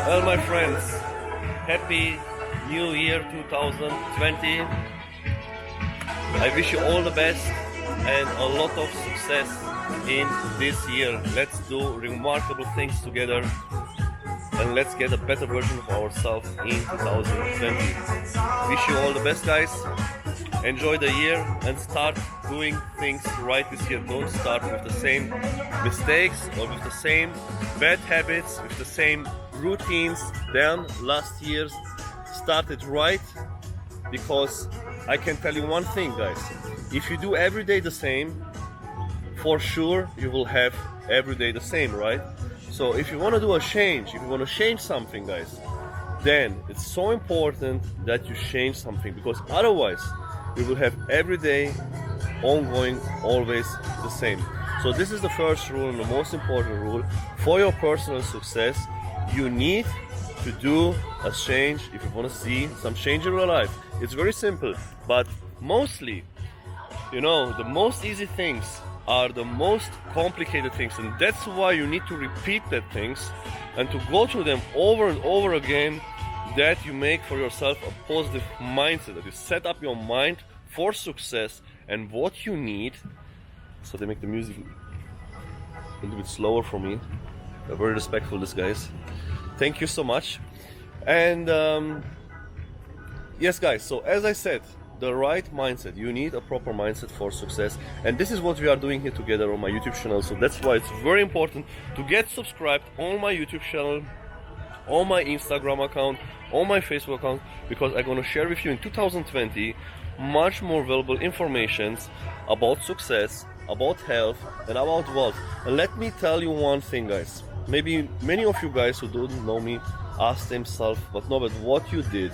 Well, my friends, happy New Year 2020. I wish you all the best and a lot of success in this year. Let's do remarkable things together and let's get a better version of ourselves in 2020. Wish you all the best, guys. Enjoy the year and start doing things right this year. Don't start with the same mistakes or with the same bad habits, with the same routines than last year's. Start it right, because I can tell you one thing, guys. If you do every day the same, for sure you will have every day the same, right? So if you want to do a change, if you want to change something, guys, then it's so important that you change something, because otherwise you will have every day ongoing, always the same. So this is the first rule and the most important rule for your personal success. You need to do a change if you want to see some change in your life. It's very simple, but mostly, you know, the most easy things are the most complicated things, and that's why you need to repeat that things and to go through them over and over again, that you make for yourself a positive mindset, that you set up your mind for success and what you need. So they make the music a little bit slower for me. They're very respectful, these guys. Thank you so much. And yes, guys, so as I said, the right mindset, you need a proper mindset for success, and this is what we are doing here together on my YouTube channel. So that's why it's very important to get subscribed on my YouTube channel, on my Instagram account, on my Facebook account, because I'm going to share with you in 2020 much more valuable informations about success, about health, and about wealth. And let me tell you one thing, guys. Maybe many of you guys who don't know me ask themselves, but Norbert, what you did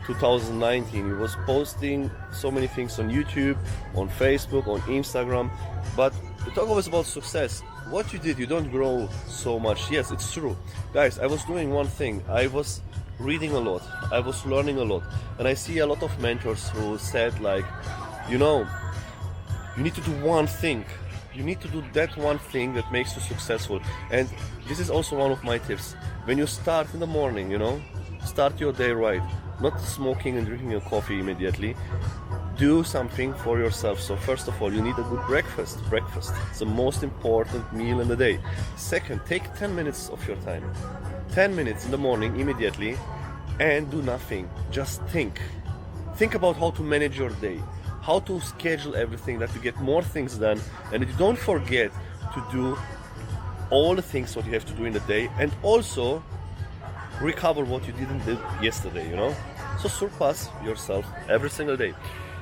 2019, you was posting so many things on YouTube, on Facebook, on Instagram, but you talk always about success. What you did, you don't grow so much. Yes, it's true. Guys, I was doing one thing. I was reading a lot. I was learning a lot. And I see a lot of mentors who said, like, you know, you need to do one thing. You need to do that one thing that makes you successful. And this is also one of my tips. When you start in the morning, you know, start your day right. Not smoking and drinking your coffee immediately. Do something for yourself. So first of all, you need a good breakfast. Breakfast is the most important meal in the day. Second, take 10 minutes of your time. 10 minutes in the morning immediately, and do nothing. Just think. Think about how to manage your day, how to schedule everything, that you get more things done, and you don't forget to do all the things what you have to do in the day, and also recover what you didn't do yesterday, you know? So surpass yourself every single day.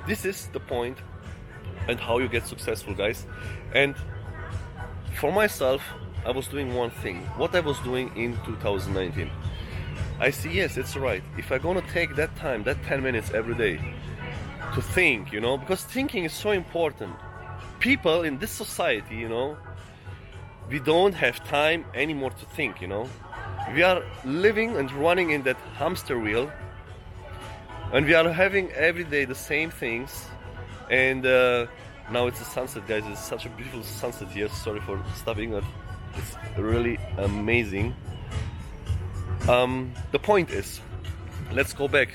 This is the point and how you get successful, guys. And for myself, I was doing one thing. What I was doing in 2019. I see, yes, it's right. If I'm gonna take that time, that 10 minutes every day to think, you know, because thinking is so important. People in this society, you know, we don't have time anymore to think, you know. We are living and running in that hamster wheel, and we are having every day the same things. And now it's a sunset, guys. It's such a beautiful sunset here. Sorry for stopping, but it's really amazing. The point is, let's go back.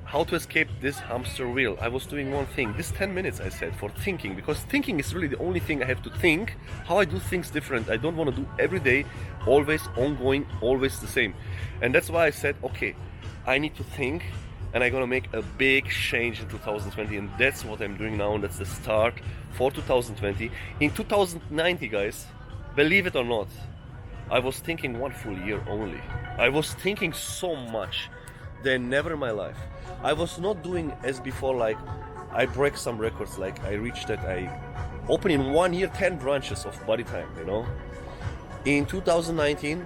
How to escape this hamster wheel. I was doing one thing. This 10 minutes I said for thinking, because thinking is really the only thing I have to think. How I do things different. I don't want to do every day, always ongoing, always the same. And that's why I said, okay, I need to think, and I'm gonna make a big change in 2020, and that's what I'm doing now, and that's the start for 2020. In 2019, guys, believe it or not, I was thinking one full year only. I was thinking so much than never in my life. I was not doing as before, like I break some records, like I reached that I open in 1 year 10 branches of body time, you know. In 2019,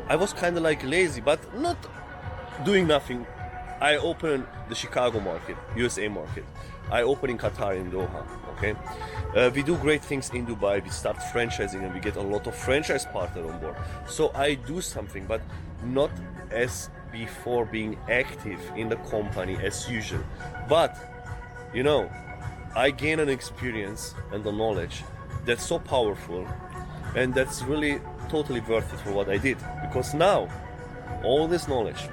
I was kind of like lazy, but not doing nothing. I opened the Chicago market, USA market. I open in Qatar, in Doha, okay? We do great things in Dubai. We start franchising and we get a lot of franchise partners on board. So I do something, but not as before, being active in the company as usual. But, you know, I gain an experience and the knowledge that's so powerful, and that's really totally worth it for what I did, because now all this knowledge,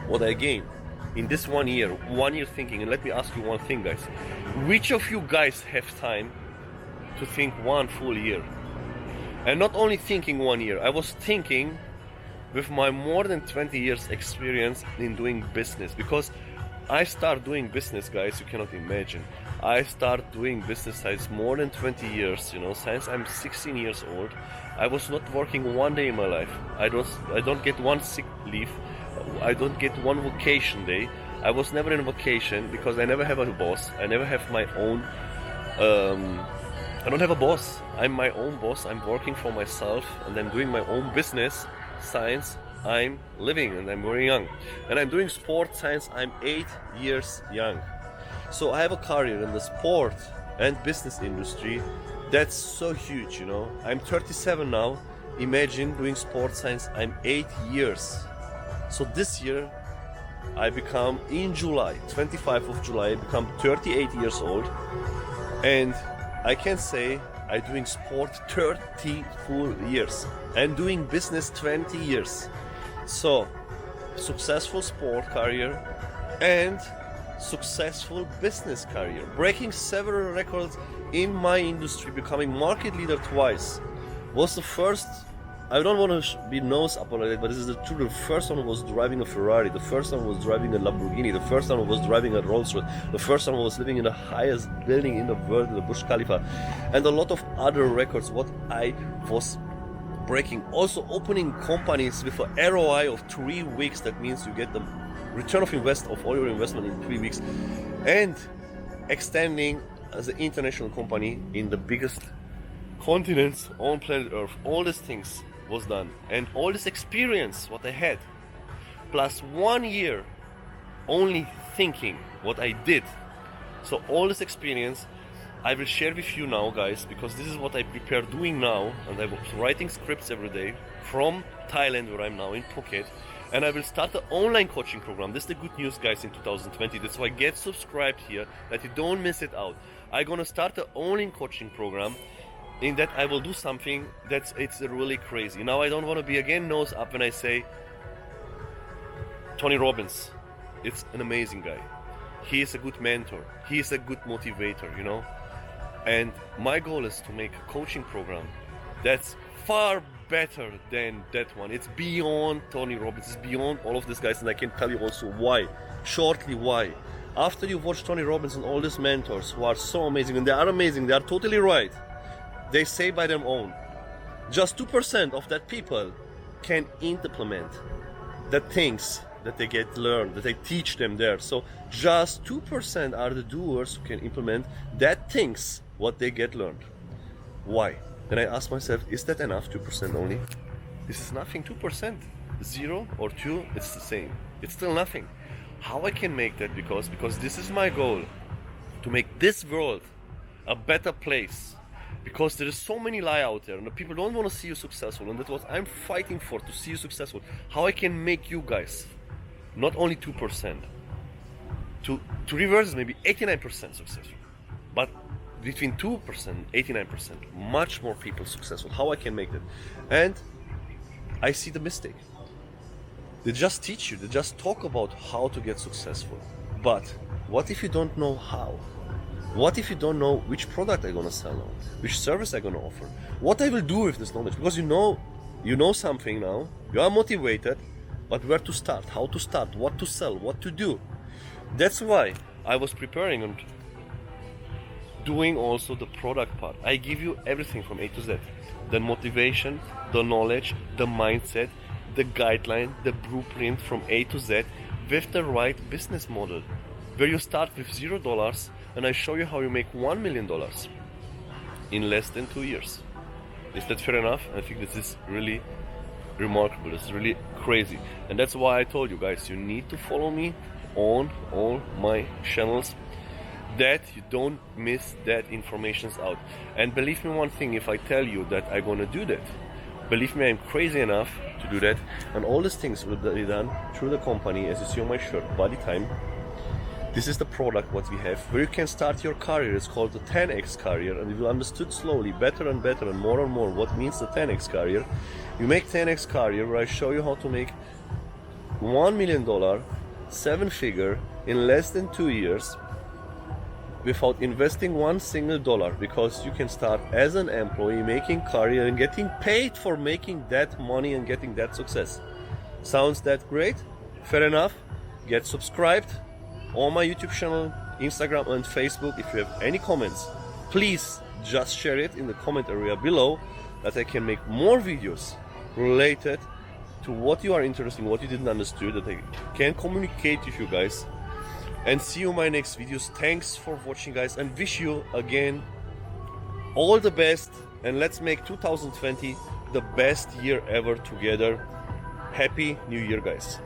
what I gained in this 1 year thinking. And let me ask you one thing, guys, which of you guys have time to think one full year? And not only thinking 1 year, I was thinking with my more than 20 years experience in doing business, because I start doing business, guys, you cannot imagine. I start doing business since more than 20 years, you know, since I'm 16 years old. I was not working one day in my life. I don't get one sick leave. I don't get one vacation day. I was never in a vacation because I never have a boss. I never have my own, I don't have a boss. I'm my own boss. I'm working for myself and I'm doing my own business since I'm living and I'm very young. And I'm doing sport since I'm 8 years young. So I have a career in the sport and business industry that's so huge, you know. I'm 37 now. Imagine doing sport since I'm 8 years. So this year I become, in July, 25 of July, I become 38 years old. And I can say I'm doing sport 30 full years. I'm doing business 20 years. So, successful sport career and successful business career. Breaking several records in my industry, becoming market leader twice. Was the first, I don't want to be nose up on it, but this is the truth. The first one was driving a Ferrari. The first one was driving a Lamborghini. The first one was driving a Rolls Royce. The first one was living in the highest building in the world, the Burj Khalifa. And a lot of other records what I was breaking. Also opening companies with an ROI of 3 weeks. That means you get the return of all your investment in 3 weeks. And extending as an international company in the biggest continents on planet Earth. All these things was done, and all this experience what I had, plus 1 year only thinking what I did. So all this experience I will share with you now, guys, because this is what I prepare doing now, and I was writing scripts every day from Thailand, where I'm now in Phuket, and I will start the online coaching program. This is the good news, guys, in 2020. That's why get subscribed here, that you don't miss it out. I'm gonna start the online coaching program. In that I will do something it's really crazy. Now I don't want to be again nose up when I say Tony Robbins. It's an amazing guy. He is a good mentor. He is a good motivator, you know. And my goal is to make a coaching program that's far better than that one. It's beyond Tony Robbins. It's beyond all of these guys, and I can tell you also why. Shortly why. After you watch Tony Robbins and all these mentors who are so amazing, and they are amazing, they are totally right. They say by their own, just 2% of that people can implement the things that they get learned, that they teach them there. So just 2% are the doers who can implement that things what they get learned. Why? Then I ask myself, is that enough? 2% only? This is nothing. 2%, 0 or 2, it's the same. It's still nothing. How I can make that? Because this is my goal, to make this world a better place. Because there is so many lie out there, and the people don't want to see you successful, and that's what I'm fighting for, to see you successful. How I can make you guys not only 2%, to reverse maybe 89% successful, but between 2% and 89%, much more people successful. How I can make that? And I see the mistake. They just teach you, they just talk about how to get successful. But what if you don't know how? What if you don't know which product I'm gonna sell now, which service I'm gonna offer, what I will do with this knowledge? Because you know something now, you are motivated, but where to start, how to start, what to sell, what to do. That's why I was preparing and doing also the product part. I give you everything from A to Z. The motivation, the knowledge, the mindset, the guideline, the blueprint from A to Z with the right business model. Where you start with $0 and I show you how you make $1 million in less than 2 years. Is that fair enough? I think this is really remarkable. It's really crazy. And that's why I told you guys, you need to follow me on all my channels, that you don't miss that information out. And believe me one thing, if I tell you that I'm gonna do that, believe me, I'm crazy enough to do that. And all these things will be done through the company, as you see on my shirt, Body Time. This is the product what we have where you can start your career. It's called the 10x career, and you will understood slowly better and better and more what means the 10x career. You make 10x career where I show you how to make $1 million, 7-figure in less than 2 years without investing one single dollar, because you can start as an employee making career and getting paid for making that money and getting that success. Sounds that great? Fair enough. Get subscribed on my YouTube channel, Instagram and Facebook. If you have any comments, please just share it in the comment area below, that I can make more videos related to what you are interested in, what you didn't understand, that I can communicate with you guys. And see you in my next videos. Thanks for watching, guys, and wish you again all the best, and let's make 2020 the best year ever together. Happy New Year, guys.